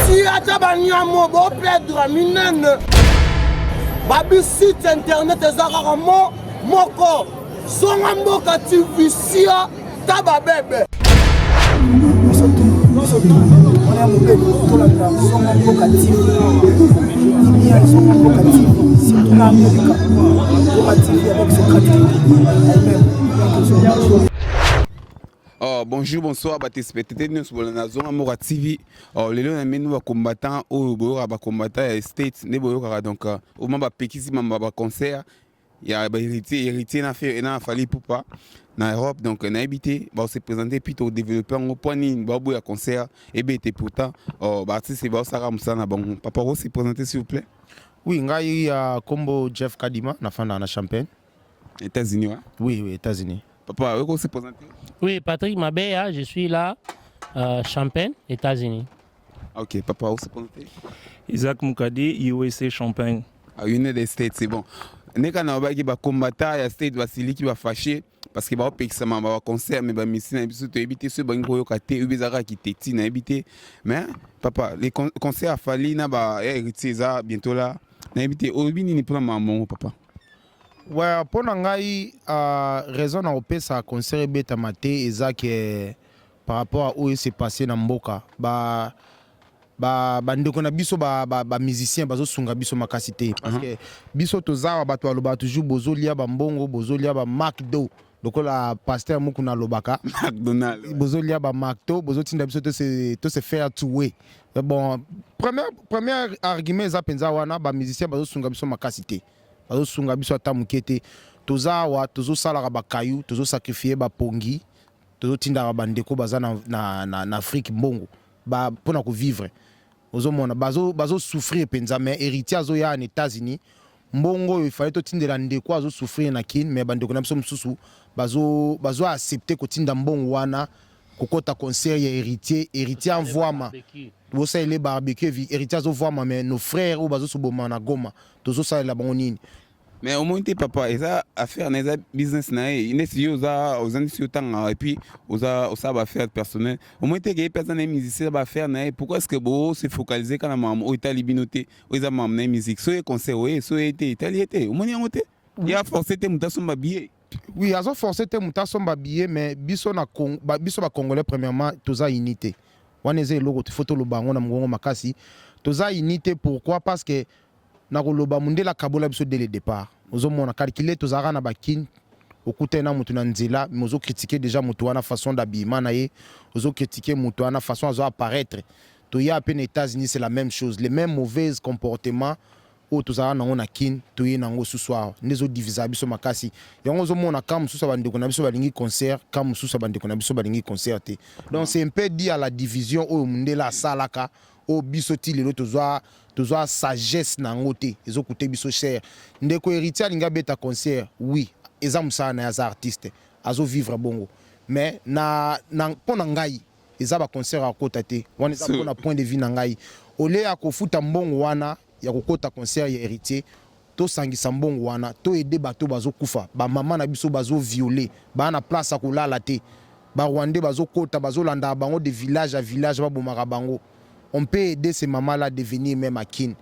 Si atabanyamo bo perdre minene. Babi site internet ezaka moko. Zonga mboka TV sia taba bebe. Oh, bonjour, bonsoir, téléspectateurs, nous sommes dans la zone Amora TV. Oh, les gens nous va combattant au combattant States, ne boyo donc au moment pékisi mamba concert, il y a héritier n'a fait n'a fallu pour pas na Europe donc na habité va se présenter plutôt développeur au point ni babu ya concert et bété pourtant oh artiste c'est ba sara musana bon papa vous se présenter s'il vous plaît. Oui, ngai combo Jeff Kadima na fanda na Champagne. États-Unis ouais. Oui, États-Unis. Papa, vous se présenter. Oui, Patrick Mabéa, je suis là, Champagne, États-Unis. Ok, papa, vous se présenter. Isaac Moukadi, USA Champagne. United States, c'est bon. Neka na ba ki ba combattant ya state basili qui va fâcher parce que ba pekisa ma ba concert mais ba misi na biso to éviter ce bango yo kate ubezaka ki teti na éviter mais papa les concerts a fallu na ba héritier za bientôt là na éviter obini ni plan maman papa. Ouais, pour ngai raison na opesa concert beta maté ezak par rapport à où s'est passé na mboka ndeko na biso ba musicien bazo sunga biso makasi te parce que biso tozawa bato aloba toujours bozolia ba mbongo bozolia ba McDo lokola pasteur muku na lobaka McDonald bozolia ba McDo bozotinda biso to se faire tuer. Bon premier argument eza penza wana ba musicien bazo sunga biso makasi te bazo sunga biso ata mukete tozawa tozosalaka bakayu tozosacrifier bapongi tozotindaka bandeko baza na Afrique mbongo ba pona ko vivre ozomona bazo souffrir penza mais héritier azoya en États-Unis mbongo il fallait totindela ndeko azo souffrir na kin mais bandeko na biso mususu bazo accepter kotinda mbongo wana kokota concert ya héritier envoiement bosa ele barbecue héritier azovoiement mais nos frères ou bazo soboma na Goma tozo salela bango nini. Mais au moins, papa, ça affaire na business na il est aux et puis aux affaires personnelles. Au moins, que les personnes musiciens va faire na pourquoi est-ce que vous se focaliser quand même au Italie binoté aux amam na musique so concert oui so été Italie était au moins il y a forcé te mutation ba billet. Oui, azo forcé te mutation ba billet mais biso na biso ba congolais premièrement toza unité. Waneze logo photo lo bango na ngongo makasi toza unité pourquoi parce que na koloba mundela kabola biso dès le départ ozomona calculer tozara na bakin okuta na mutu na nzela mozo critiquer déjà mutu wana façon d'habillement na ye ozo critiquer mutu wana façon azo apparaître to ya peine États-Unis c'est la même chose les mêmes mauvais comportements o tozara na ona kin to ye nango suswa nezo divisa biso makasi yango ozomona kam susa bandeko na biso balingi concert kam susa bandeko na biso balingi concert te donc c'est un peu dit à la division o mundela salaka o biso ti lelo tozwa sagesse na ngote ezo coûter biso cher ndeko héritier alinga beta concert oui eza musana na ya artiste azo vivre bongo mais na pona ngai eza ba concert a kota te wana eza pona point de vue na ngai ole ya kofuta mbongo wana ya kokota concert ya héritier to sangisa mbongo wana to aider bato bazo kufa ba mama na biso bazo violer ba na place a kolala te ba Rwandais bazo kota bazo landa bango de village à village ba bomaka bango. On peut aider ces mamans-là à devenir même à kin.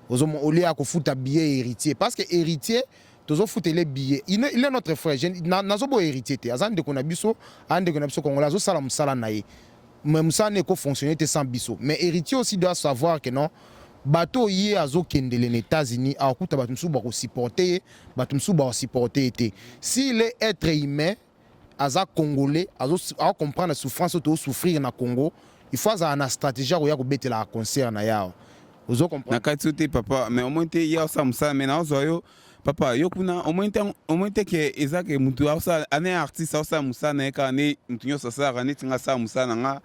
Au lieu de foutre billet héritier. Parce que héritier, tous foutent les billets. Il est notre frère. Nazo bo héritier. Azan de konabiso, an de konabiso congolais, zo salam salanaye. Même ça n'est qu'au fonctionner sans biso. Mais héritier aussi doit savoir que non. Bateau yé azo kendele les États-Unis, a okuta batumsu ba ko supporter, batumsu ba supporter té. S'il est être humain, aza congolais, azo comprendre la souffrance to souffrir na Congo. Il faut avoir une stratégie pour que la concert na yao. Vous comprenez? Na katute papa, mais au moins te ya ça musa mais na zo papa yo kuna au moins que ezake mutu ça ane artiste ça musa na ka ne mutu ça ça ane tinga ça musa na nga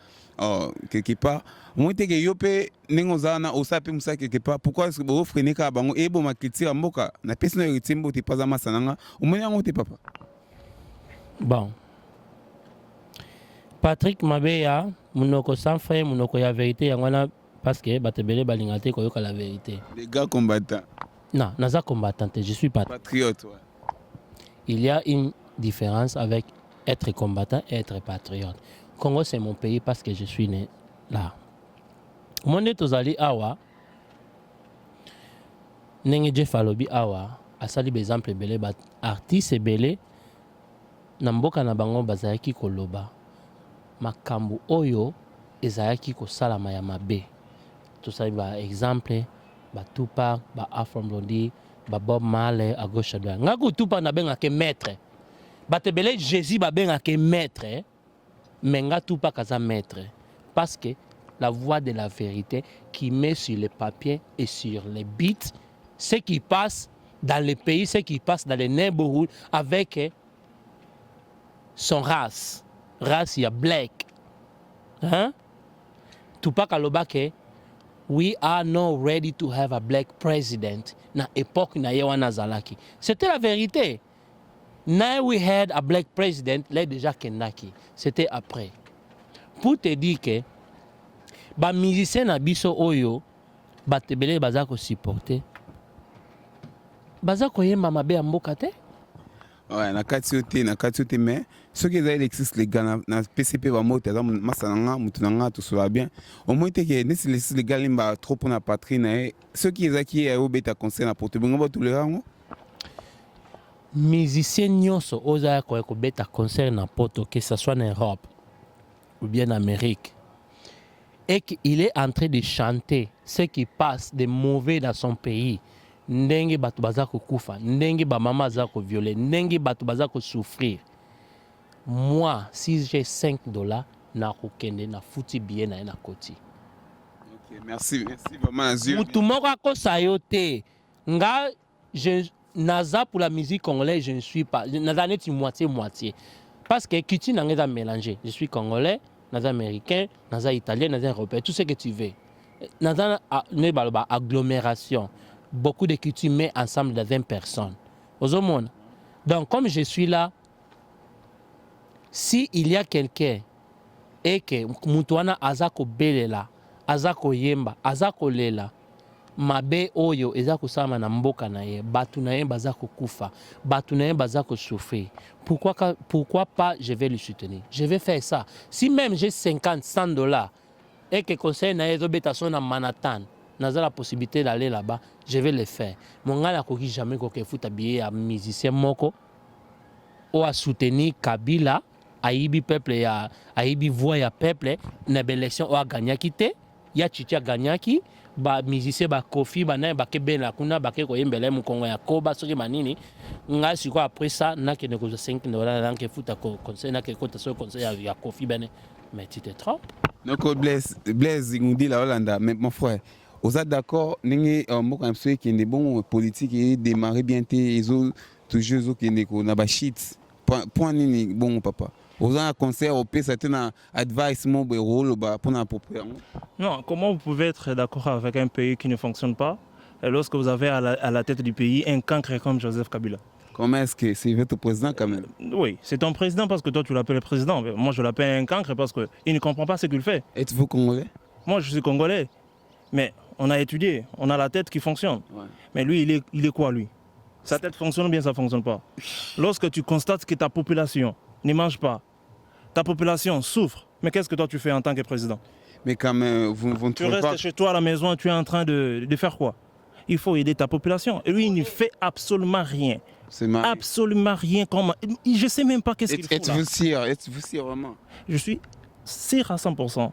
quelque part au moins te que yo pe nengo za na osa pe musa quelque part pourquoi est-ce que vous freinez ka bango e bo makiti mboka na personne ritimbo te pas za masana nga au moins yango te papa. Bon. Patrick Mabéa, monoko sans frère, monoko ya vérité, yangwana parce que batebele balingate koyoka la vérité. Les gars combattants. Non, naza combattant, je suis patriote. Ouais. Il y a une différence avec être combattant et être patriote. Congo c'est mon pays parce que je suis né là. Monde tozali awa ndenge Jeff alobi awa asali exemple ebele ba artiste ebele na mboka na bango bazalaki koloba makambo oyo ezalaki kosalama ya mabe. Tosali ba exemple ba Tupac, ba Afro Blondy, ba Bob Marley à gauche à droite. Ngaku Tupac na bengaka maître. Batebele Jésus ba bengaka maître. Mais nga Tupac aza maître parce que la voix de la vérité qui met sur les papiers et sur les beats ce qui passe dans les pays, ce qui passe dans les neighborhoods avec son race. Race, il y a black. Hein? Tupac alobake, we are not ready to have a black president. Na époque na yewana zalaki. C'était la vérité. Now we had a black president, là déjà Kendaki. C'était après. Pour te dire que ba musicien na biso oyo ba tebele bazako supporter. Bazako yemba mabe ya mboka te. Ouais, na kati yote mais ce qui est l'existe les gars na PCP ba moto za masananga mutunanga tout cela bien. Au moins te que ne les gars limba trop pour na patrie na ce qui est qui est au beta concert na porte bongo tous les rangs. Musicien nyonso oza ko beta concert na poto que ça soit en Europe ou bien en Amérique et qu'il est en train de chanter ce qui passe de mauvais dans son pays. Ndenge batu bazako kufa, ndenge ba mama zako violer, ndenge batu bazako souffrir. Moi, si j'ai $5, na kokende na futi bien na koti. OK, merci vraiment Azur. Mutu moko akosa yo te. Nga je naza pour la musique congolaise, je ne suis pas naza neti moitié. Parce que culture nanga mélangé. Je suis congolais, naza américain, naza italien, naza européen, tout ce que tu veux. Naza ne balba agglomération. Beaucoup de cultures mettent ensemble dans 20 personnes. Aux hommes. Donc, comme je suis là, si il y a quelqu'un et que Moutoana Azako Belela, Azako Yemba, Azako Lela, Mabe Oyo, Ezako Sama na mboka na ye, Batunaye Bazako Kufa, Batunaye Bazako souffrir. Pourquoi pas je vais le soutenir? Je vais faire ça. Si même j'ai $50, $100 et que conseil na Ezobetason na Manhattan, n'a la possibilité d'aller là-bas, je vais le faire. Mon gars n'a jamais fout habillé à musicien moko ou à soutenir Kabila, Aïbi peuple ya Aïbi voix ya peuple, na l'élection ou à Ganyaki te, ya Chicha Ganyaki, ba musicien ba Kofi ba na ba kebe la kuna ba ke ko yembele mu Kongo ya Koba soki manini, nga siko après ça na ke ne ko $5 na ke futa ko conseil na ke ko ta so conseil ya Kofi bene, mais tu te trompes. Donc Blaise nous dit la Hollande, mais mon frère vous êtes d'accord, n'engé mboka mswe qui est bon politique et démarrer bien tes toujours qui est na ba shit point nini bon papa vous avez un concert au PS c'était un advice mon rôle pour na propre. Non, comment vous pouvez être d'accord avec un pays qui ne fonctionne pas lorsque vous avez à la tête du pays un cancre comme Joseph Kabila? Comment est-ce que c'est votre président quand même? Oui, c'est ton président parce que toi tu l'appelles le président. Moi je l'appelle un cancre parce qu'il ne comprend pas ce qu'il fait. Êtes-vous congolais? Moi je suis congolais. Mais on a étudié, on a la tête qui fonctionne. Ouais. Mais lui, il est quoi lui? Sa tête fonctionne ou bien ça ne fonctionne pas? Lorsque tu constates que ta population ne mange pas, ta population souffre, mais qu'est-ce que toi tu fais en tant que président? Mais quand même, vous ne tu restes pas... chez toi à la maison, tu es en train de faire quoi? Il faut aider ta population. Et lui, il ne fait absolument rien. Absolument rien. Je ne sais même pas qu'est-ce qu'il fait. Êtes-vous sûr vraiment? Je suis sûr à 100%.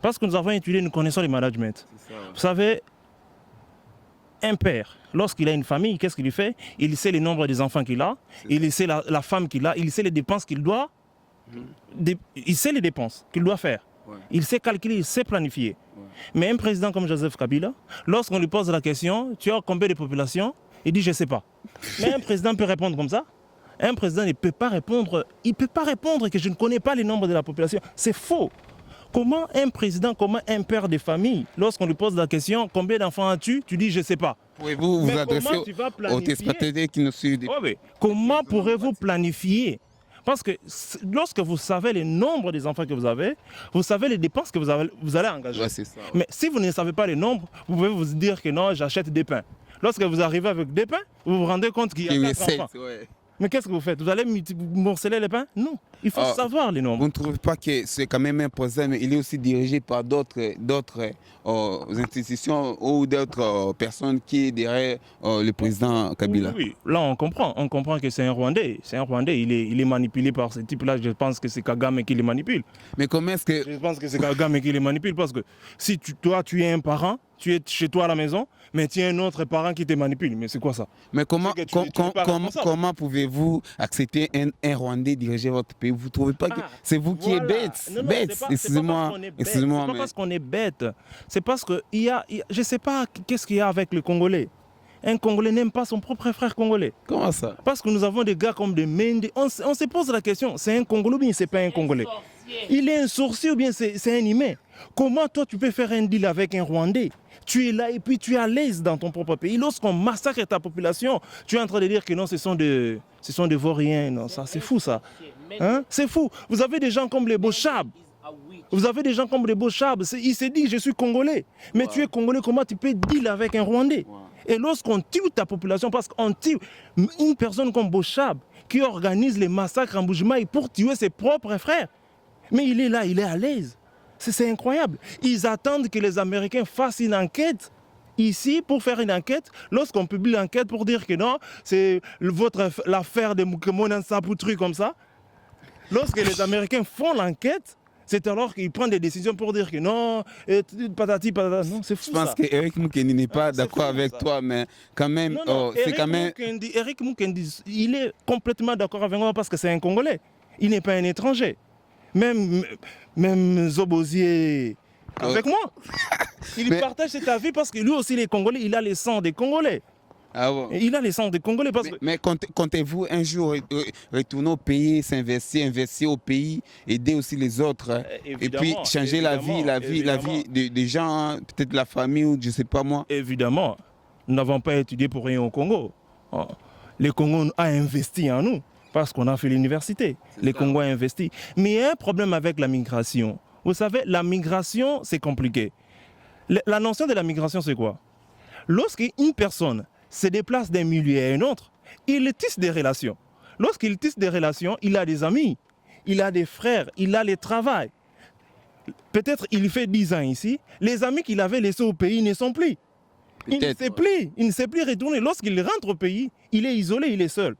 Parce que nous avons étudié, nous connaissons le management. Ça, ouais. Vous savez, un père, lorsqu'il a une famille, qu'est-ce qu'il fait? Il sait le nombre des enfants qu'il a, il sait la femme qu'il a, il sait les dépenses qu'il doit, il sait les dépenses qu'il doit faire. Ouais. Il sait calculer, il sait planifier. Ouais. Mais un président comme Joseph Kabila, lorsqu'on lui pose la question, tu as combien de population? Il dit je ne sais pas. Mais un président peut répondre comme ça? Un président ne peut pas répondre, il ne peut pas répondre que je ne connais pas le nombre de la population. C'est faux. Comment un président, comment un père de famille, lorsqu'on lui pose la question, combien d'enfants as-tu? Tu dis, je ne sais pas. Pouvez-vous vous adresser aux téléspectateurs qui nous suivent? Oui. Comment pourrez-vous planifier? Parce que lorsque vous savez le nombre des enfants que vous avez, vous savez les dépenses que vous allez engager. Ouais, c'est ça, ouais. Mais si vous ne savez pas les nombres, vous pouvez vous dire que non, j'achète des pains. Lorsque vous arrivez avec des pains, vous vous rendez compte qu'il y a 4 enfants. Ouais. Mais qu'est-ce que vous faites? Vous allez morceler les pains? Non. Il faut savoir les nombres. Vous ne trouvez pas que c'est quand même un procès, mais il est aussi dirigé par d'autres institutions ou d'autres personnes qui est derrière le président Kabila? Oui, là on comprend que c'est un Rwandais. C'est un Rwandais, il est manipulé par ce type-là. Je pense que c'est Kagame qui les manipule. Mais comment est-ce que... Je pense que c'est Kagame qui les manipule parce que si toi tu es un parent, tu es chez toi à la maison, mais tu as un autre parent qui te manipule. Mais c'est quoi ça? Mais comment, Tu n'es pas responsable. comment pouvez-vous accepter un Rwandais diriger votre pays? Vous ne trouvez pas que c'est vous qui êtes bête? Non, Bête, excusez-moi. C'est pas parce qu'on est bête. C'est parce que je ne sais pas qu'est-ce qu'il y a avec le Congolais. Un Congolais n'aime pas son propre frère congolais. Comment ça? Parce que nous avons des gars comme des Mendy. On se pose la question, c'est un Congolais ou bien c'est pas un Congolais? Il est un sorcier ou bien c'est un humain? Comment toi tu peux faire un deal avec un Rwandais? Tu es là et puis tu es à l'aise dans ton propre pays. Lorsqu'on massacre ta population, tu es en train de dire que non, ce sont des vauriens. Non, ça c'est fou ça. Hein? C'est fou. Vous avez des gens comme les Bochab. Vous avez des gens comme les Bochab. Il s'est dit je suis Congolais. Mais tu es Congolais, comment tu peux deal avec un Rwandais? Et lorsqu'on tue ta population, parce qu'on tue une personne comme Bochab qui organise les massacres en Bujimaï pour tuer ses propres frères. Mais il est là, il est à l'aise. C'est incroyable. Ils attendent que les Américains fassent une enquête ici pour faire une enquête. Lorsqu'on publie l'enquête pour dire que non, c'est l'affaire de Mukemona Nsapu, truc comme ça. Lorsque les Américains font l'enquête, c'est alors qu'ils prennent des décisions pour dire que non, patati patata. Non, c'est fou. Je pense qu'Eric Mukendi n'est pas d'accord avec toi, mais quand même, c'est quand même... Eric Mukendi, il est complètement d'accord avec moi parce que c'est un Congolais. Il n'est pas un étranger. Même Zobozier avec moi. Il partage cet avis parce que lui aussi, les Congolais, il a le sang des Congolais. Ah bon? Il a le sang des Congolais. Mais comptez-vous un jour retourner au pays, investir au pays, aider aussi les autres, hein, et puis changer la vie des gens, hein, peut-être la famille ou je ne sais pas moi? Évidemment. Nous n'avons pas étudié pour rien au Congo. Le Congo a investi en nous. Parce qu'on a fait l'université. Les Congos ont investi. Mais il y a un problème avec la migration. Vous savez, la migration, c'est compliqué. La notion de la migration, c'est quoi? Lorsqu'une personne se déplace d'un milieu à un autre, il tisse des relations. Lorsqu'il tisse des relations, il a des amis, il a des frères, il a le travail. Peut-être il fait 10 ans ici, les amis qu'il avait laissés au pays ne sont plus. Il ne sait plus retourner. Lorsqu'il rentre au pays, il est isolé, il est seul.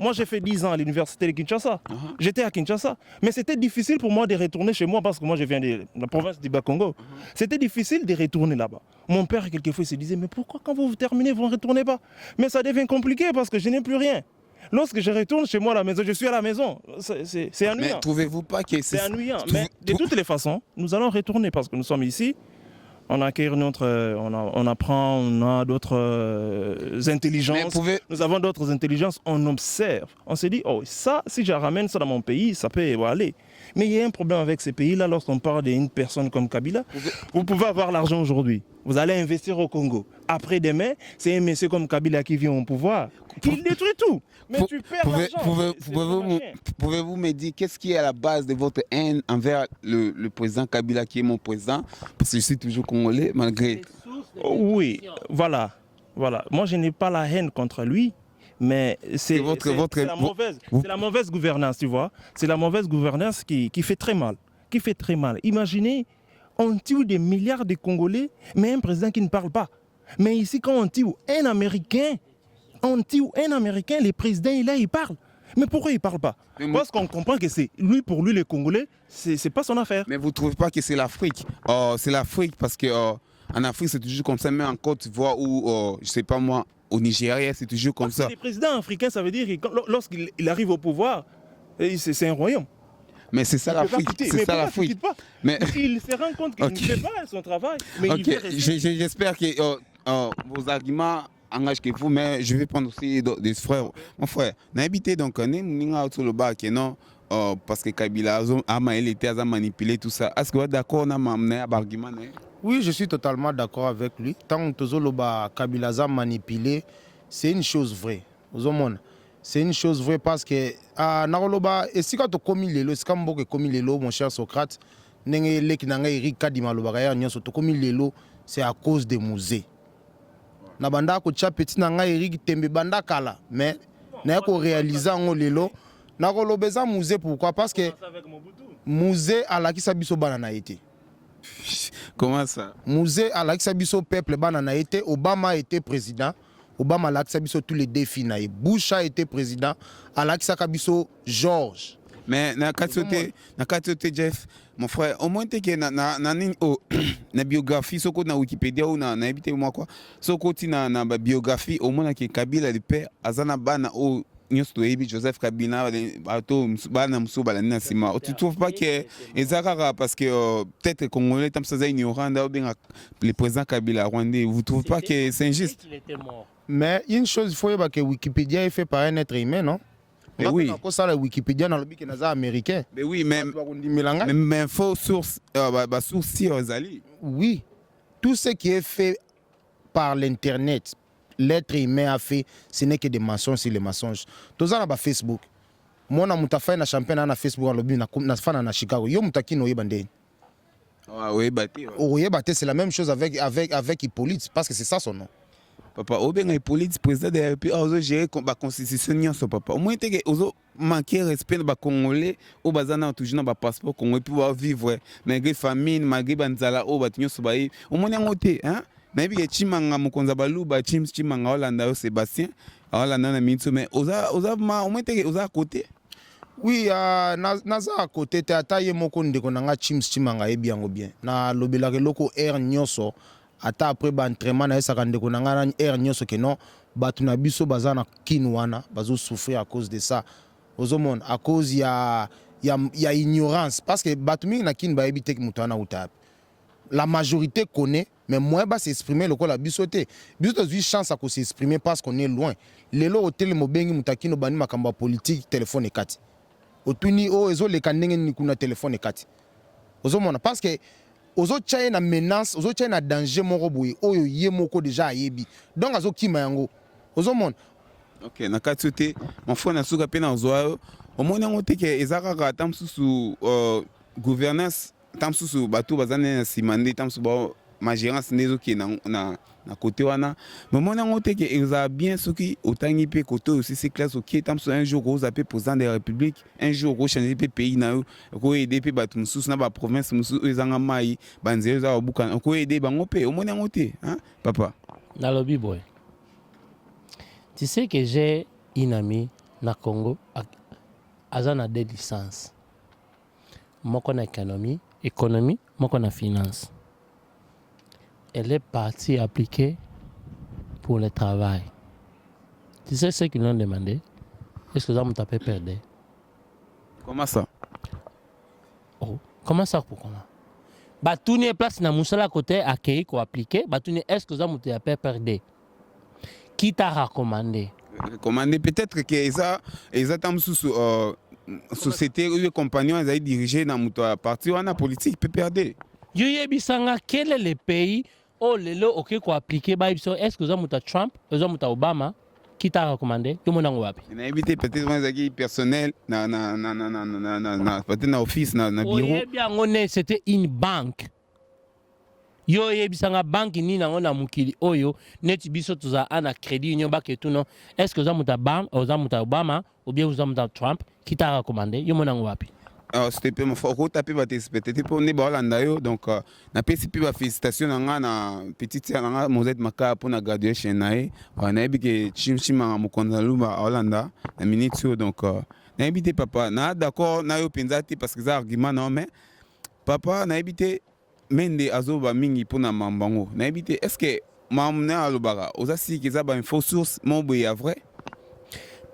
Moi, j'ai fait 10 ans à l'université de Kinshasa. J'étais à Kinshasa. Mais c'était difficile pour moi de retourner chez moi parce que moi, je viens de la province du Bas-Congo. C'était difficile de retourner là-bas. Mon père, quelquefois, se disait, mais pourquoi quand vous terminez, vous ne retournez pas? Mais ça devient compliqué parce que je n'ai plus rien. Lorsque je retourne chez moi à la maison, je suis à la maison. C'est ennuyant. Mais trouvez-vous pas que c'est ennuyant? Mais de toutes les façons, nous allons retourner parce que nous sommes ici. On acquiert on apprend, on a d'autres intelligences. Nous avons d'autres intelligences, on observe. On se dit, oh, ça, si je ramène ça dans mon pays, ça peut aller. Mais il y a un problème avec ces pays-là lorsqu'on parle d'une personne comme Kabila. Vous pouvez avoir l'argent aujourd'hui. Vous allez investir au Congo. Après-demain, c'est un monsieur comme Kabila qui vient au pouvoir. Il détruit tout. Mais tu perds l'argent. Pouvez-vous me dire qu'est-ce qui est à la base de votre haine envers le président Kabila qui est mon président? Parce que je suis toujours congolais malgré... Oui, voilà. Moi, je n'ai pas la haine contre lui. Mais c'est la mauvaise gouvernance, tu vois. C'est la mauvaise gouvernance qui fait très mal. Imaginez, on tue des milliards de Congolais, mais un président qui ne parle pas. Mais ici, quand on tue un Américain, le président, il parle. Mais pourquoi il ne parle pas? Parce qu'on comprend que pour lui, les Congolais, c'est pas son affaire. Mais vous ne trouvez pas que c'est l'Afrique? C'est l'Afrique parce que en Afrique, c'est toujours comme ça, même en Côte d'Ivoire ou, je ne sais pas moi, au Nigeria, c'est toujours comme ça. Les présidents africains, ça veut dire que lorsqu'il arrive au pouvoir, c'est un royaume. Mais c'est ça l'Afrique. C'est ça l'Afrique. Mais il se rend compte qu'il ne fait pas son travail. Mais j'espère que vos arguments engagent que vous, mais je vais prendre aussi des frères. Mon frère, n'habitez donc sur le bas, non? Parce que Kabila a manipulé tout ça. Est-ce que vous êtes d'accord avec l'argument? Oui, je suis totalement d'accord avec lui. Tant que Kabila a manipulé, c'est une chose vraie. C'est une chose vraie parce que Naroloba, et si quand on commis l'élo, c'est comme beaucoup commis l'élo, mon cher Socrate, c'est à cause des musées. Nabanda ko tcha petit nanga Eric Tembe banda kala, mais n'a ko réaliser en l'élo. nakolobeza musée pourquoi parce que musée alakisa biso bana na été. Comment ça? Musée alakisa biso peuple bana na été. Obama était président. Obama alakisa biso tous les défis na ye. Bush a été président. Alakisa biso George. Mais na katote Jeff, mon frère, au moins que na biographie soko na Wikipédia ou na habité moi quoi. Soko ti na biographie au moins que Kabila le père azana bana o nyonso ebi Joseph Kabila bato bana muso balani na sima. Tu trouves pas que ezakara parce que peut-être congolais tam ça ignorant ou bien le président Kabila rwandais, vous trouvez pas que c'est injuste? Mais une chose il faut que Wikipédia est fait par un être humain, non? Mais oui. Ça la Wikipédia dans le bic américain. Mais oui, mais faux source, source oui, tout ce qui est fait par l'internet, l'être humain a fait, ce n'est que des mensonges sur les mensonges. Tout ça na Facebook. Moi na mutafa na championnat na Facebook na lobby na fana na Chicago. Yo mutaki no yebande. Ah oui, bâti. Oui, c'est la même chose avec Hippolyte parce que c'est ça son nom. Papa, au bien Hippolyte président de la République, ozo gérer la constitution nyonso papa. Au moins te que ozo manquer respect ba congolais au bazana toujours na passeport congolais pouvoir vivre malgré famine, malgré banzala au bat nyonso ba. Au moins ngote, hein? Na bi ke chimanga mukonza baluba chimanga Holanda yo Sébastien, Holanda na mitso mais oza au moins te que oza à côté. Oui, naza à côté te ataye moko ndeko nanga chimanga e bien na lobela ke loko air nyonso. Ata après entraînement na esa kandeko na ngana air nyonso ke non batu na biso bazana kinwana bazo souffrir à cause de ça ozomon à cause ya ignorance parce que batu mingi na kin ba ebite mutana uta la majorité connaît mais moi ba s'exprimer le la bisoté bisoto a chance à s'exprimer parce qu'on est loin lelo hotel mobengi mutakino bani makamba politique téléphone ekati otuni o ezo le kanenge ni kuna téléphone ekati ozomona parce que ozo tchaye na menace ozo tchaye na danger moko boye oyo ye moko déjà ayebi donc azo kima yango ozo mon OK na katute mon frère na suka pena ozo au moins ngote ke ezaka tamsusu gouvernance tamsusu bato bazane na simande tamsusu ba ma gérance nezo ki na côté wana mais mon ngote ke eza bien soki otangi pe côté aussi c'est classe OK tamsusu un jour vous appelez président de la République un jour vous changer pe pays na ko aider pe bato mususu na ba province mususu ezanga mai banzelo za buka ko aider bango pe au moins ngote hein papa na lobby boy. Tu sais que j'ai une amie na Congo azana des licences moko na économie moko na finance. Elle est partie appliquer pour le travail. Tu sais ce qu'ils l'ont demandé? Est-ce que ça m'a tapé perdre? Comment ça? Oh, comment ça pour comment? Bah tout n'est place na musala côté accueilli ko appliquer. Bah tout n'est est-ce que ça m'a tapé perdre? Qui t'a recommandé? Recommandé peut-être que ça tam sous société ou compagnon ils dirigé dans muto parti wana politique peut perdre. Yo yebisanga quel est le pays oh lelo OK ko appliquer ba est-ce que ça m'a Trump, ça m'a Obama qui t'a recommandé? Yo monango wapi? Na éviter peut-être un personnel na peut-être na office na bureau. Oh bien on c'était une banque. Yo yebisanga banque ni na ngona mukili oyo neti biso tuza ana crédit union ba ke tout non. Est-ce que ça m'a Bam ou ça m'a Obama ou bien ça m'a Trump qui t'a recommandé? Yo monango wapi? C'était peu mon faut taper ba peut-être pour ne ba Holanda yo donc na PCP ba félicitations na petite sœur na Mozet Maka pour na graduation nae na ebike chimchima mukonza luba Holanda na minute donc na ebité papa na d'accord na yo penzati parce que ça argument non mais papa na ebité mende azoba mingi pour na mambango na ebité est-ce que mamna alobara osasi kiza ba info source mon boy a vrai.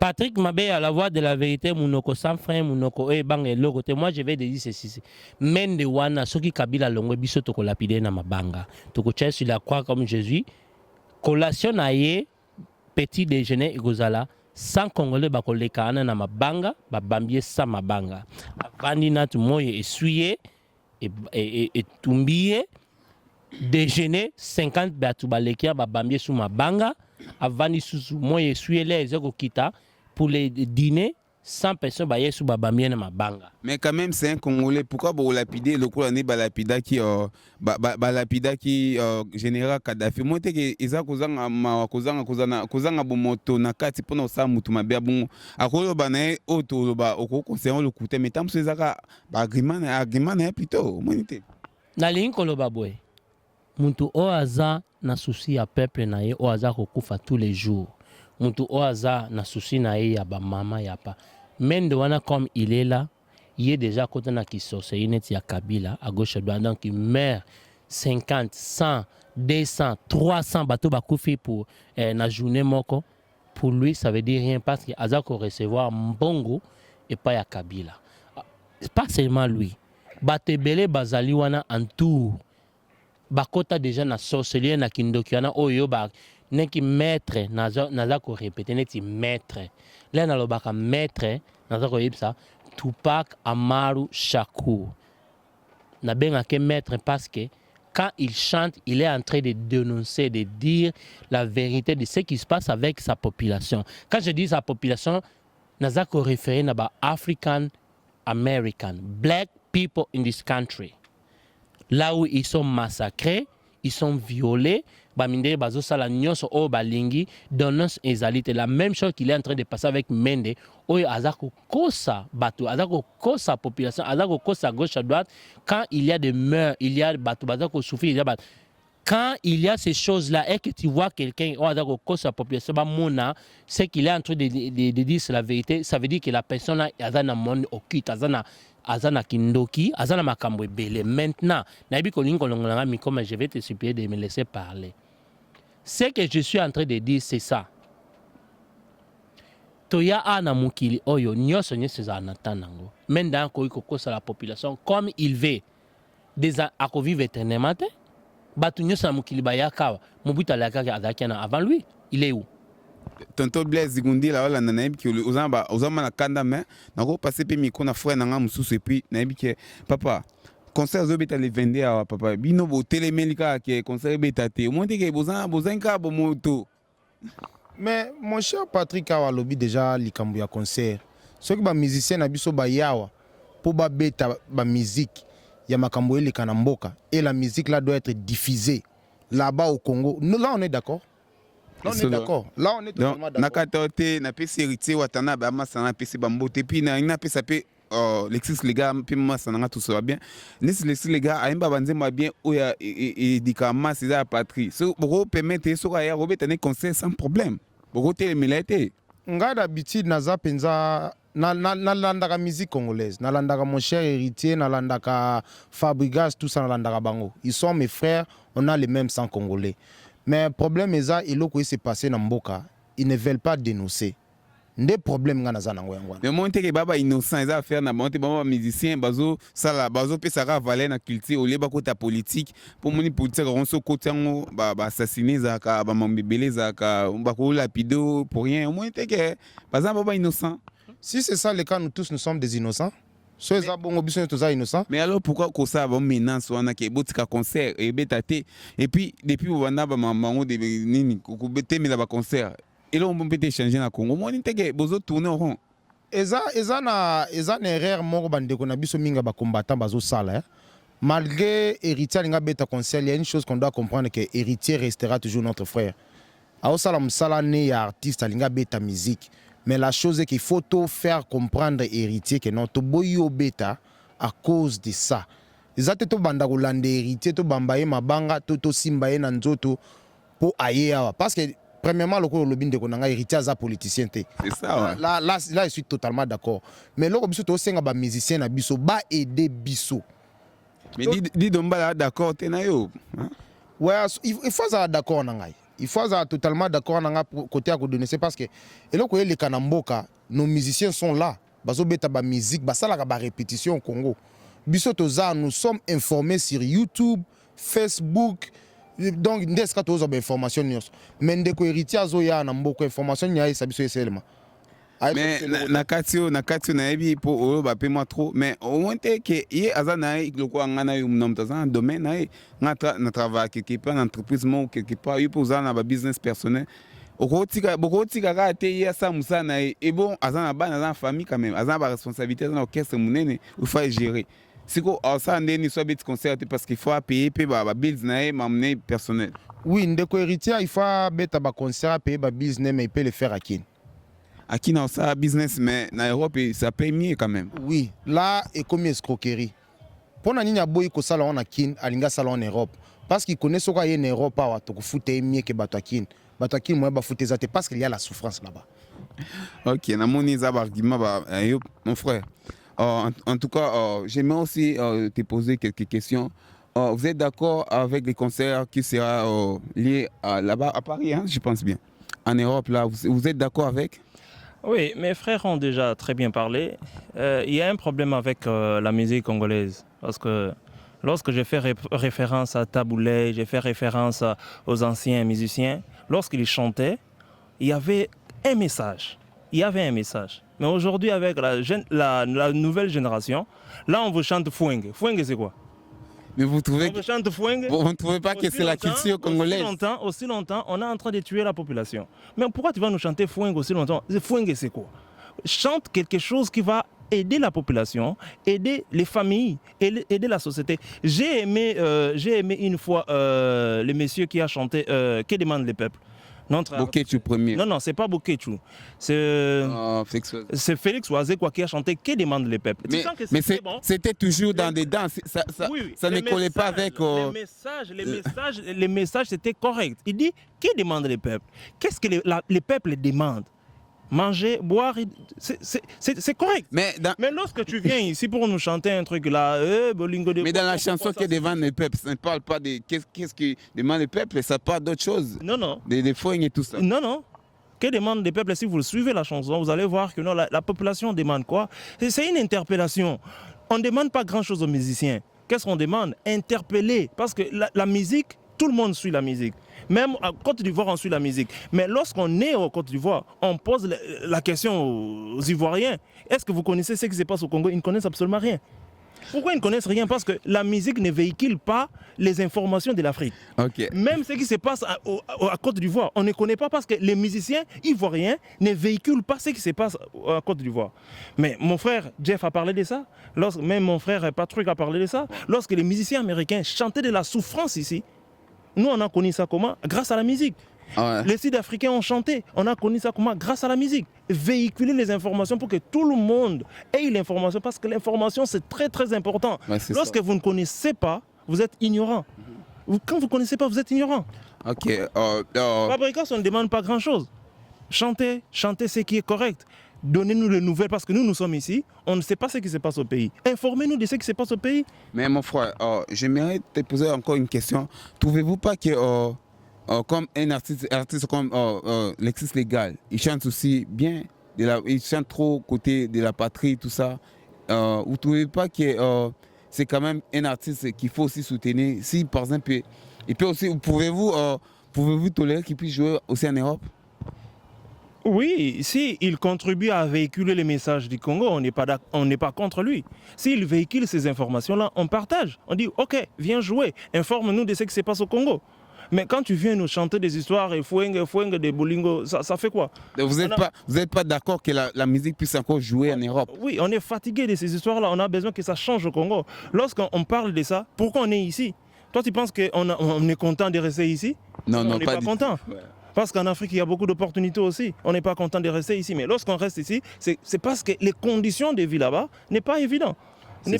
Patrick Mabé à la voix de la vérité, Mounoko sans frein, Mounoko et bang et logo. Moi je vais te dire ceci. Mende wana soki kabila longo biso toko lapide na mabanga. Toko tche sur la croix comme Jésus. Collation aye petit déjeuner igozala sans congolais bakoleka ana na mabanga, babambie sa mabanga. Avandi na tu moye essuyer et tumbier déjeuner 50 batu balekia babambie sous mabanga. Avandi sous moye essuyer les ego kita. Pour les dîner, 100 personnes baye sous babamien na mabanga. Mais quand même, c'est un Congolais. Pourquoi vous lapidez le coup l'année balapida qui général Kadhafi? Moi, tu sais que Isa kozanga bomoto na kati pona osamu tu mabia bon. Akolo banae auto loba oko concernant le côté mais tant que Zaka agreement na plutôt. Moi nité. Na ligne koloba boy. Muntu oaza na souci ya peuple na ye oaza kokufa tous les jours. Muntu oaza na souci na ye ya ba mama ya pa. Mende wana comme il est là, il est déjà côté na qui sortait net ya Kabila à gauche à droite donc il meurt 50, 100, 200, 300 bateaux bakoufi pour na journée moko. Pour lui ça veut dire rien parce qu'il a recevoir Mbongo et pas ya Kabila. Pas seulement lui. Batebele bazali wana en tour. Bakota déjà na sorcellerie na kindokiana oyo ba neki maître naza ko répéter neti maître là na lobaka maître naza ko yipsa Tupac Amaru Shakur na benga ke maître parce que quand il chante il est en train de dénoncer de dire la vérité de ce qui se passe avec sa population. Quand je dis sa population naza ko référer na ba African American black people in this country. Là où ils sont massacrés, ils sont violés, baminde bazo sala nyonso o balingi donnons ezalite la même chose qu'il est en train de passer avec Mende oyo azako kosa bato azako kosa population azako kosa gauche à droite quand il y a des meurtres il y a bato bazako souffrir il y a bato quand il y a ces choses-là et que tu vois quelqu'un ou azako kosa population ba mona c'est qu'il est en train de dire la vérité ça veut dire que la personne a azana monde occulte azana kindoki azana makambo ebele. Maintenant nabi kolingo longa mi comme je vais te supplier de me laisser parler. Ce que je suis en train de dire c'est ça. Toya ana mukili oyo nyoso nyese za natanango menda ko ikokosa la population comme il veut des ako vivre éternellement batu nyoso mukili bayaka mobuta la kaka azakana avant lui il est où? Tonton Blaise Zigundi la wala na ki ozama na kanda mais na ko passer pe miko na frère na nga mususu et puis na ki papa concert zo beta le vende à papa bino bo telemelika ke concert beta te mo te ke bozanka bo moto. Mais mon cher Patrick Awa lobi déjà likambu ya concert ceux qui ba musicien na biso ba yawa pour ba beta ba musique ya makambo eleka na mboka et la musique là doit être diffusée là-bas au Congo. Nous là on est d'accord. Là, on est d'accord. Là, on est totalement d'accord. Nakatote, na pesi héritier watana ba masana pesi bambote puis na pesa pe Lexis les gars puis masana tout ça bien. Lexis les gars aimba banzema bien oya edikama c'est la patrie. So boko permettre so ya robeta ne concert sans problème. Boko tele milité. Nga d'habitude naza penza na landaka musique congolaise, na landaka mon cher héritier, na landaka Fabregas tout ça na landaka bango. Ils sont mes frères, on a les mêmes sang congolais. Mais le problème est ça, il y a s'est passé dans Mboka, ils ne veulent pas dénoncer. Des problèmes nga naza nango yangwana. Mais monte ke baba innocent ils a faire na monte baba musicien bazo sala bazo pe sara valer na culture au lieu ba kota politique pour moni politique on so kotango ba assassiner zaka ba mambebele zaka ba ko lapido pour rien. Monte ke baza baba innocent. Si c'est ça le cas, nous tous nous sommes des innocents. Ceux qui bon obligé tous innocents. Mais alors pourquoi que ça va menace wana ke botika concert et betate et puis depuis banda ba mamango de nini ko bete mais la concert et là on peut te changer na Congo moi niteke bozo tourner rond eza na erreur moko bandeko na biso minga ba combattant bazo sala malgré héritier nga beta concert il y a une chose qu'on doit comprendre que héritier restera toujours notre frère a osala msala ne ya artiste alinga beta musique. Mais la chose est qu'il faut tout faire comprendre héritier que notre boyo bêta à cause de ça. Les autres to banda kolande héritier to bambaye mabanga to simbaye na nzoto pour aye awa parce que premièrement le lobby de konanga héritier za politicien té. C'est ça. Ouais. Là je suis totalement d'accord. Mais le biso to senga ba musicien na biso ba aider biso. Mais dis donc d'accord té na yo. Ouais, il faut ça d'accord na ngai. Il faut être totalement d'accord dans le côté à donner. C'est parce que et là, les Kanamboka, nos musiciens sont là. Bazo beta ba musique, basala ba répétition au Congo. Bisotoza, nous sommes informés sur YouTube, Facebook. Donc, ndeska toza ba information nyos. Mais ndeko héritier azoya na mboko information nya isa biso seulement. Mais nakatio na ebi pour olo ba paie moi trop mais au moins que y azana le ko ngana yo nom dans domaine na travail quelque part en entreprise mon quelque part yo pour ça na ba business personnel bokotika kaka te ye asa mosala na ye et bon aza na bana aza na famille quand même aza na baresponsabilité aza na orchestre monene il faut gérer siko asala ndeni so abeti concert te parce qu'il faut apaye mpe babills na ye mamone personnel. Oui, ndeko héritier il faut beta baconcert apaye babills ne mais il peut le faire à Kin. À Kin ça business mais na Europe ça paye mieux quand même. Oui, là et comme escroquerie. Pour na nini aboyi ko sala on a Kin alinga sala en Europe parce qu'il connaît ce qu'il y a en Europe awa to ko fouté mieux que bato à Kin. Bato à Kin moi ba fouté zate parce qu'il y a la souffrance là-bas. OK, na moni za argument mon frère. En tout cas, j'aimerais aussi te poser quelques questions. Vous êtes d'accord avec les concerts qui seront liés là-bas à Paris, hein, je pense bien. En Europe, là, vous êtes d'accord avec? Oui, mes frères ont déjà très bien parlé. Il y a un problème avec la musique congolaise. Parce que lorsque j'ai fait référence à Taboulé, j'ai fait référence aux anciens musiciens, lorsqu'ils chantaient, il y avait un message. Il y avait un message. Mais aujourd'hui, avec la nouvelle génération, là, on vous chante Fouengue. Fouengue, c'est quoi? Mais vous trouvez on vous chante Fouengue. Vous ne trouvez pas que c'est la culture congolaise? Aussi longtemps, on est en train de tuer la population. Mais pourquoi tu vas nous chanter Fouengue aussi longtemps? Fouengue, c'est quoi? Chante quelque chose qui va aider la population, aider les familles, aider la société. J'ai aimé une fois le monsieur qui a chanté Que demandent les peuples. Boketu premier. Non, c'est pas Boketu. C'est Félix Oazé qui a chanté Que demandent les peuples. Mais c'était toujours dans des danses. Ça ne collait pas avec. Les messages, c'était correct. Il dit Que demandent les peuples? Qu'est-ce que les peuples demandent? Manger, boire, c'est correct. Mais lorsque tu viens ici pour nous chanter un truc là, mais dans la chanson qui demande le peuple, ça ne parle pas de qu'est-ce qui demande le peuple, ça parle d'autre chose. Non. Des fouilles et tout ça. Non. Que demande le peuple? Si vous suivez la chanson, vous allez voir que non, la population demande quoi? C'est une interpellation. On ne demande pas grand-chose aux musiciens. Qu'est-ce qu'on demande? Interpeller. Parce que la musique, tout le monde suit la musique. Même à Côte d'Ivoire, on suit la musique. Mais lorsqu'on est au Côte d'Ivoire, on pose la question aux Ivoiriens. Est-ce que vous connaissez ce qui se passe au Congo? Ils ne connaissent absolument rien. Pourquoi ils ne connaissent rien? Parce que la musique ne véhicule pas les informations de l'Afrique. Okay. Même ce qui se passe à Côte d'Ivoire, on ne connaît pas parce que les musiciens ivoiriens ne véhiculent pas ce qui se passe à Côte d'Ivoire. Mais mon frère Jeff a parlé de ça. Même mon frère Patrick a parlé de ça. Lorsque les musiciens américains chantaient de la souffrance ici, nous, on a connu ça comment? Grâce à la musique. Ouais. Les Sud-Africains ont chanté. On a connu ça comment? Grâce à la musique. Véhiculer les informations pour que tout le monde ait l'information. Parce que l'information, c'est très, très important. Ouais, lorsque vous ne connaissez pas, vous êtes ignorant. Quand vous ne connaissez pas, vous êtes ignorant. OK. Fabricants, on ne demande pas grand-chose. Chantez ce qui est correct. Donnez-nous les nouvelles parce que nous sommes ici, on ne sait pas ce qui se passe au pays. Informez-nous de ce qui se passe au pays. Mais mon frère, j'aimerais te poser encore une question. Trouvez-vous pas que comme un artiste comme Lexis Légal, il chante aussi bien, il chante trop côté de la patrie, tout ça. Vous ne trouvez pas que c'est quand même un artiste qu'il faut aussi soutenir? Si par exemple, il peut aussi, pouvez-vous tolérer qu'il puisse jouer aussi en Europe? Oui, s'il contribue à véhiculer les messages du Congo, on n'est pas contre lui. S'il véhicule ces informations-là, on partage. On dit, OK, viens jouer, informe-nous de ce qui se passe au Congo. Mais quand tu viens nous chanter des histoires et fouengue de bolingo, ça fait quoi? Vous n'êtes pas d'accord que la musique puisse encore jouer en Europe? Oui, on est fatigué de ces histoires-là. On a besoin que ça change au Congo. Lorsqu'on parle de ça, pourquoi on est ici? Toi, tu penses qu'on est content de rester ici? Non, on n'est pas content. Ouais. Parce qu'en Afrique, il y a beaucoup d'opportunités aussi. On n'est pas content de rester ici. Mais lorsqu'on reste ici, c'est parce que les conditions de vie là-bas n'est pas évident. Ouais.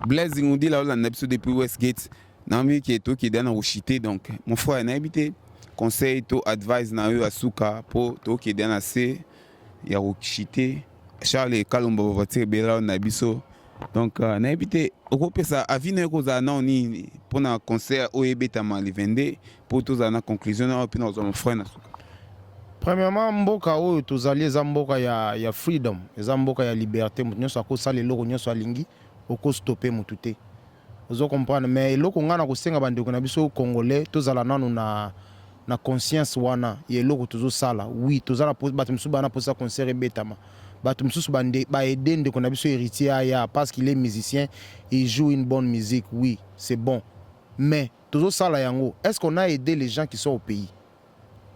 Blaise nous dit là, on a depuis Westgate. Nami qui est tout qui est dans le donc mon frère n'a habité conseil to advise na eu asuka pour to qui est dans assez ya rochité Charles Kalumba voiture bela na biso donc n'a habité au pesa avine ko za na ni pour na concert oebeta ma le 22 pour tous na conclusion na puis nos mon frère na suka. Premièrement mboka oyo tozali eza mboka ya freedom eza mboka ya liberté nyonso akosala eloko nyonso alingi oko stopper mutu te. Vous comprenez, mais eloko nga na kosenga bandeko na biso congolais tozala nanu na conscience wana ye eloko tozo sala. Oui, tozala bato musu bana posa concert betama. Bato musu bande ba aider ndeko na biso héritier aya parce qu'il est musicien, il joue une bonne musique. Oui, c'est bon. Mais tozo sala yango, est-ce qu'on a aidé les gens qui sont au pays?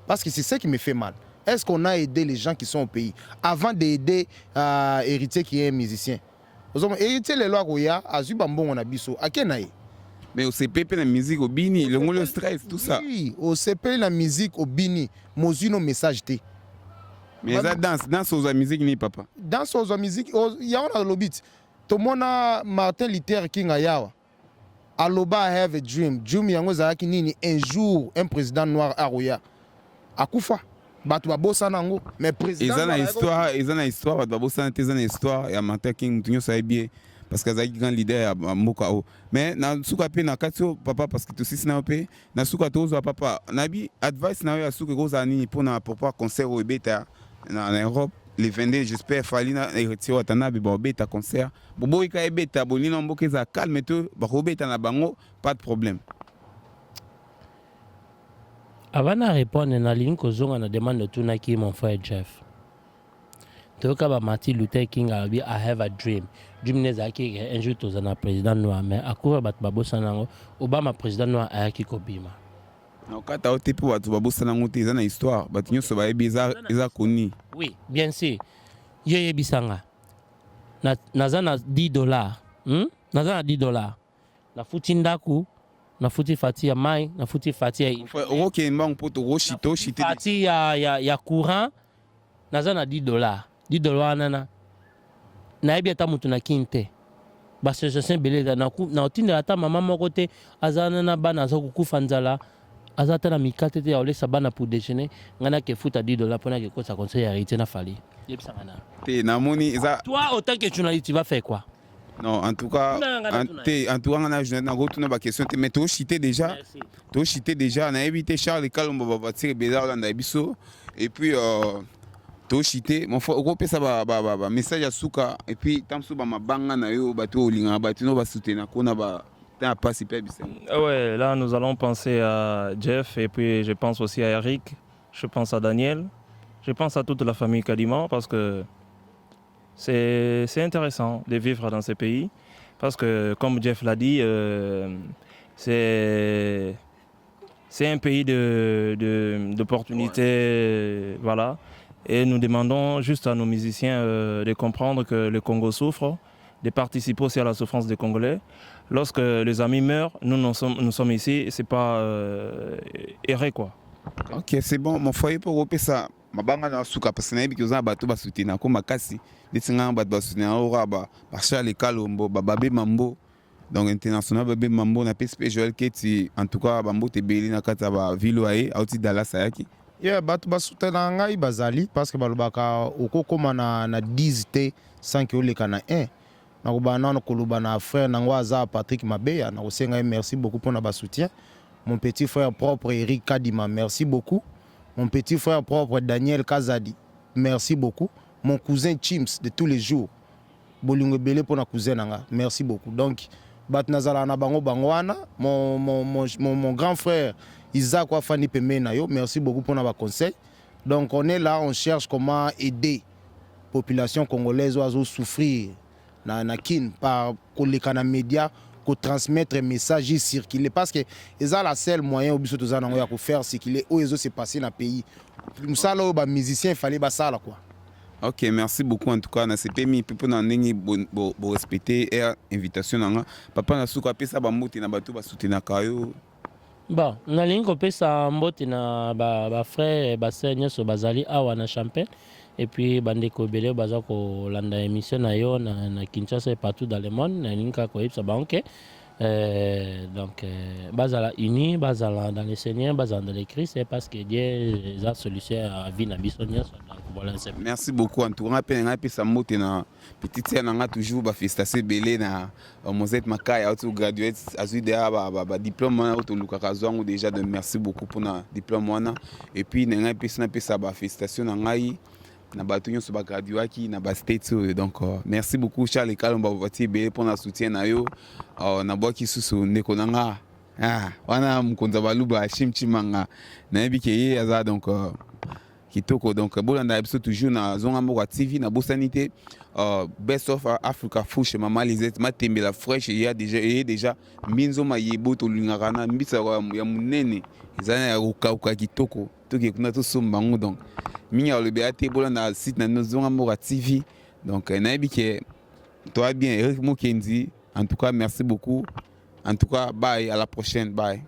Parce que c'est ça qui me fait mal. Est-ce qu'on a aidé les gens qui sont au pays avant d'aider héritier qui est musicien? Héritier les lois Roya, Azu Bambon on a biso, à Kenaï. Mais au CPP la musique au Bini, le stress, tout ça. Oui, au CP la musique au Bini, Mozuno message té. Mais ça danse aux musique ni papa. Danse aux musique, il y a un lobit. Tout le monde a Martin Luther King Ayawa. Aloba I have a dream. Dream yango zaki nini un jour un président noir à Roya. Akufa. Batu babosa nango mais président. Ils ont une histoire, batu babosa nango, ils ont une histoire et Martin King tout ça bien. Parce que c'est un grand leader à Mokao. Mais na suka pe na katio papa parce que tout si na pe na suka tozo papa nabi advice na ya suka goza nini pour pas concert au beta en Europe les 22 j'espère falina retiro atana bi beta concert bobo ika beta bolina mboke za calme to ba beta na bango pas de problème. Avant de répondre na ligne kozonga na demande de tunaki mon frère Jeff. Toka ba Martin Luther King a dit I have a dream. Dream nezaki un jour tozana président noir mais akura bat babosa nango Obama président noir ayaki kobima. Na kata otepo batu babosa nango te ezana histoire batu nyoso ba eza koni. Oui, bien sûr. Yeye bisanga. Nazana $10. Nazana $10. Na futi ndaku, na futi fati ya mai, na futi fati ya OK mbang poto roshito shite. Fati ya courant. Nazana $10. $10 nana. Na ebi ata mutu na kinte. Bassociation beleza na otinde ata mama moko te azana na bana zo kukufa nzala. Azata na mikate te ya olesa bana pour déjeuner ngana ke futa $10 pona ke kosa conseil héritier na fali. Yebisa ngana. Te na moni toi autant que journaliste tu vas faire quoi? Non, en tout cas, en tout cas, on a une question. Mais tu as cité déjà. Tu as cité déjà. On a évité Charles Kalombo Batir Bézard dans Ibiso. Et puis, tu as cité. Mon frère, on peut ça message à Souka. Et puis, tant que ma banga na yo bateau linga batino ba soutenir kona ba ta passe hyper bien. Ouais, là nous allons penser à Jeff et puis je pense aussi à Eric. Je pense à Daniel. Je pense à toute la famille Kadima parce que c'est intéressant de vivre dans ces pays parce que, comme Jeff l'a dit, c'est un pays d'opportunités. Voilà. Et nous demandons juste à nos musiciens de comprendre que le Congo souffre, de participer aussi à la souffrance des Congolais. Lorsque les amis meurent, nous sommes ici, c'est pas erré quoi. Ok, c'est bon, mon foyer pour repérer ça. Mabanga na suka parce que na yebi kozana bato basoutenir ko makasi detinga bato basoutenir ora ba Charles Kalombo babé mambo donc international babé mambo na PSP Joel Keti en tout cas bambo te beli na kata ba Viloaye auti Dallas ayaki yeah bato basoutenir ngai bazali parce que balobaka okokoma na 10 te sans que oleka na 1 na kobana na koloba na frère nango aza Patrick Mabeya na kosenga merci beaucoup pour na basoutien mon petit frère propre Eric Kadima merci beaucoup. Mon petit frère propre Daniel Kazadi, merci beaucoup. Mon cousin Chims de tous les jours, Bolingo Belé pour na cousin nanga, merci beaucoup. Donc, Bat Nazala na bango bangwana, mon grand frère Isaac Wafani Pemenayo, merci beaucoup pour nos conseils. Donc, on est là, on cherche comment aider la population congolaise à souffrir na kin par les médias. Pour transmettre un message circuler parce que c'est la seule moyen de faire circuler où ils ont passé dans le pays. Nous savons que les musiciens il fallait ça là quoi. Ok, merci beaucoup en tout cas. C'était mis pour nous respecter l'invitation. Papa na souka pesa ba moti na bato ba soutenir kayo. Bon, na lingo pesa mbote na ba frère ba sœur nyoso bazali awa na Champagne et puis bandeko belé baza ko landa émission na yo na Kinshasa et partout dans le monde na linka ko yebsa ba OK. Donc bazala uni bazala dans le Seigneur bazala dans le Christ c'est parce que Dieu a solution à vie na biso nyoso donc voilà c'est. Merci beaucoup en tout cas pe pesa mbote na petite sœur na toujours ba féliciter belé na Mozette Makaya auto graduate azudea ba diplôme auto lukaka zwango déjà de merci beaucoup pour na diplôme wana et puis na pesa ba félicitations na ngai na bato nyonso ba graduaki na ba state donc merci beaucoup Charles Kalomba voti belé pour na soutien na yo na boki susu ndeko nanga wana mkonza baluba Chimchimanga na yebi ke ye aza donc kitoko donc bolanda episode toujours na Zonga Mboka TV na bosanité best of Africa Fush mama Lisette matembe la fraîche il y a déjà minzo mayebo to lingakana mbisa ya munene ezana ya ukauka kitoko toke kuna tosomba bango donc mingi alobi ate bola na site na no Zonga Mboka TV donc nayebi ke toi bien Eric Mokendi en tout cas merci beaucoup en tout cas bye à la prochaine bye